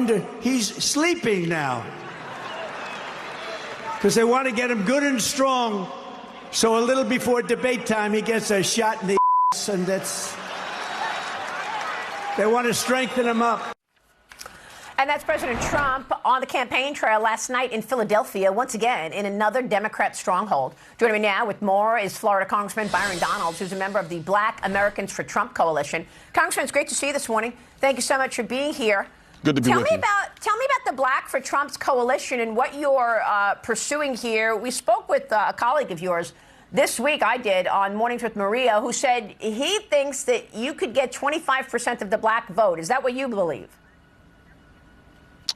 Biden, he's sleeping now. Because they want to get him good and strong. So a little before debate time, he gets a shot in the ass, and they want to strengthen him up. And that's President Trump on the campaign trail last night in Philadelphia, once again in another Democrat stronghold. Joining me now with more is Florida Congressman Byron Donalds, who's a member of the Black Americans for Trump coalition. Congressman, it's great to see you this morning. Thank you so much for being here. Good to be with you. Tell me about the Black for Trump's coalition and what you're pursuing here. We spoke with a colleague of yours this week, I did, on Mornings with Maria, who said he thinks that you could get 25% of the black vote. Is that what you believe?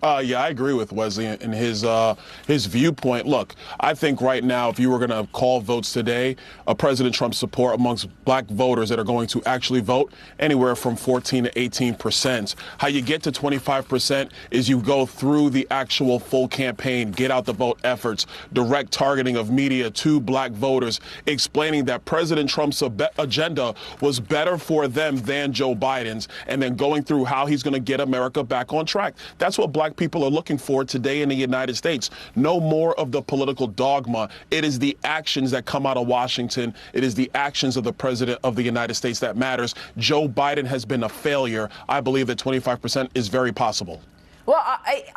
Yeah, I agree with Wesley and his viewpoint. Look, I think right now, if you were going to call votes today, President Trump's support amongst black voters that are going to actually vote anywhere from 14 to 18%. How you get to 25% is you go through the actual full campaign, get out the vote efforts, direct targeting of media to black voters, explaining that President Trump's agenda was better for them than Joe Biden's, and then going through how he's going to get America back on track. That's what black people are looking for today in the United States. No more of the political dogma. It is the actions that come out of Washington. It is the actions of the president of the United States that matters. Joe Biden has been a failure. I believe that 25% is very possible. Well,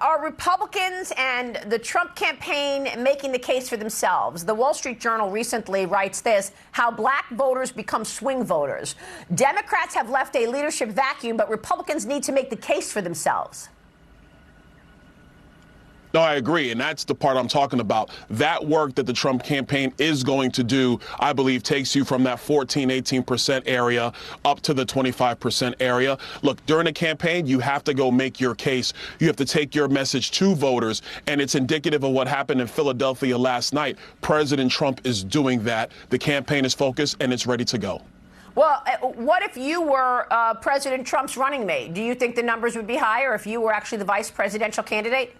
are Republicans and the Trump campaign making the case for themselves? The Wall Street Journal recently writes this: how black voters become swing voters. Democrats have left a leadership vacuum, but Republicans need to make the case for themselves. No, I agree. And that's the part I'm talking about. That work that the Trump campaign is going to do, I believe, takes you from that 14, 18% area up to the 25% area. Look, during the campaign, you have to go make your case. You have to take your message to voters. And it's indicative of what happened in Philadelphia last night. President Trump is doing that. The campaign is focused and it's ready to go. Well, what if you were President Trump's running mate? Do you think the numbers would be higher if you were actually the vice presidential candidate?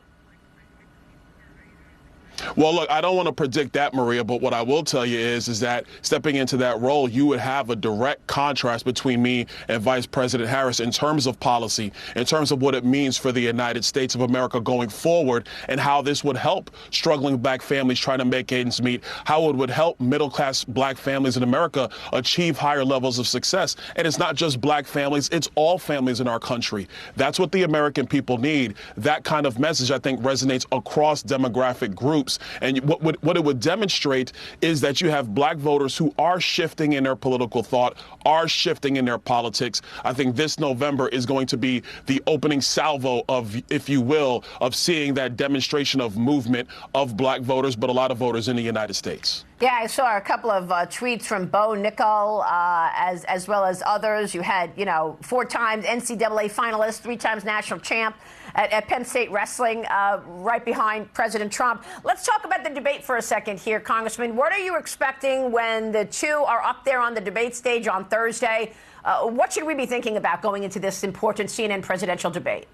Well, look, I don't want to predict that, Maria, but what I will tell you is that stepping into that role, you would have a direct contrast between me and Vice President Harris in terms of policy, in terms of what it means for the United States of America going forward, and how this would help struggling black families trying to make ends meet, how it would help middle-class black families in America achieve higher levels of success. And it's not just black families, it's all families in our country. That's what the American people need. That kind of message, I think, resonates across demographic groups. And what it would demonstrate is that you have black voters who are shifting in their political thought, are shifting in their politics. I think this November is going to be the opening salvo of, if you will, of seeing that demonstration of movement of black voters, but a lot of voters in the United States. Yeah, I saw a couple of tweets from Bo Nickel, as well as others. You had, 4 times NCAA finalist, 3 times national champ at Penn State Wrestling, right behind President Trump. Let's talk about the debate for a second here, Congressman. What are you expecting when the two are up there on the debate stage on Thursday? What should we be thinking about going into this important CNN presidential debate?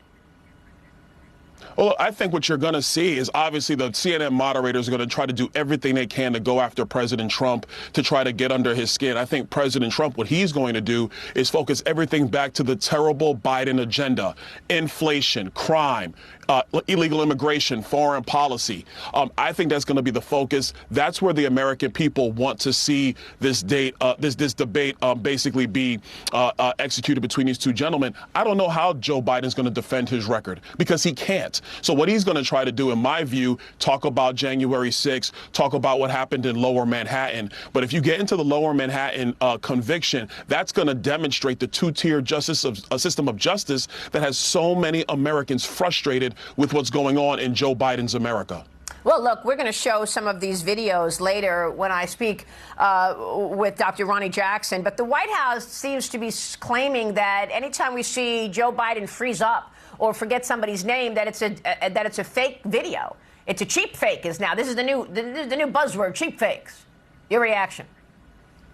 Well, I think what you're going to see is obviously the CNN moderators are going to try to do everything they can to go after President Trump to try to get under his skin. I think President Trump, what he's going to do is focus everything back to the terrible Biden agenda: inflation, crime, illegal immigration, foreign policy. I think that's going to be the focus. That's where the American people want to see this debate basically be executed between these two gentlemen. I don't know how Joe Biden's going to defend his record, because he can't. So what he's going to try to do, in my view, talk about January 6th, talk about what happened in Lower Manhattan. But if you get into the Lower Manhattan conviction, that's going to demonstrate the two-tier system of justice that has so many Americans frustrated with what's going on in Joe Biden's America. Well, look, we're going to show some of these videos later when I speak with Dr. Ronnie Jackson. But the White House seems to be claiming that anytime we see Joe Biden freeze up or forget somebody's name, that it's a fake video. It's a cheap fake. This is the new buzzword: cheap fakes. Your reaction?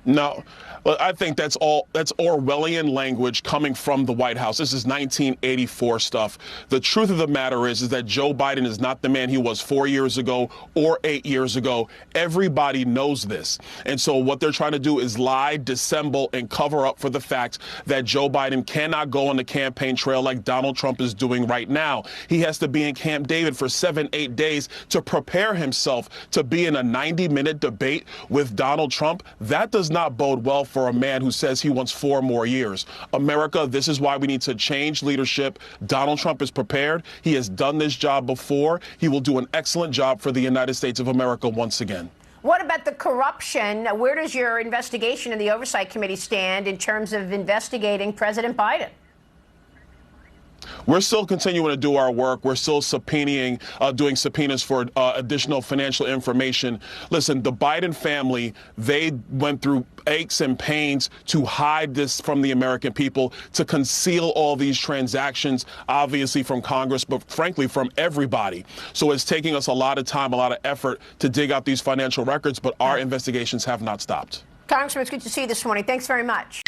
No, well, I think that's Orwellian language coming from the White House. This is 1984 stuff. The truth of the matter is that Joe Biden is not the man he was 4 years ago or 8 years ago. Everybody knows this. And so what they're trying to do is lie, dissemble, and cover up for the fact that Joe Biden cannot go on the campaign trail like Donald Trump is doing right now. He has to be in Camp David for 7-8 days to prepare himself to be in a 90-minute debate with Donald Trump. That does not bode well for a man who says he wants 4 more years. America, this is why we need to change leadership. Donald Trump is prepared. He has done this job before. He will do an excellent job for the United States of America once again. What about the corruption? Where does your investigation in the Oversight Committee stand in terms of investigating President Biden? We're still continuing to do our work. We're still subpoenaing, doing subpoenas for additional financial information. Listen, the Biden family, they went through aches and pains to hide this from the American people, to conceal all these transactions, obviously from Congress, but frankly from everybody. So it's taking us a lot of time, a lot of effort to dig out these financial records, but our investigations have not stopped. Congressman, it's good to see you this morning. Thanks very much.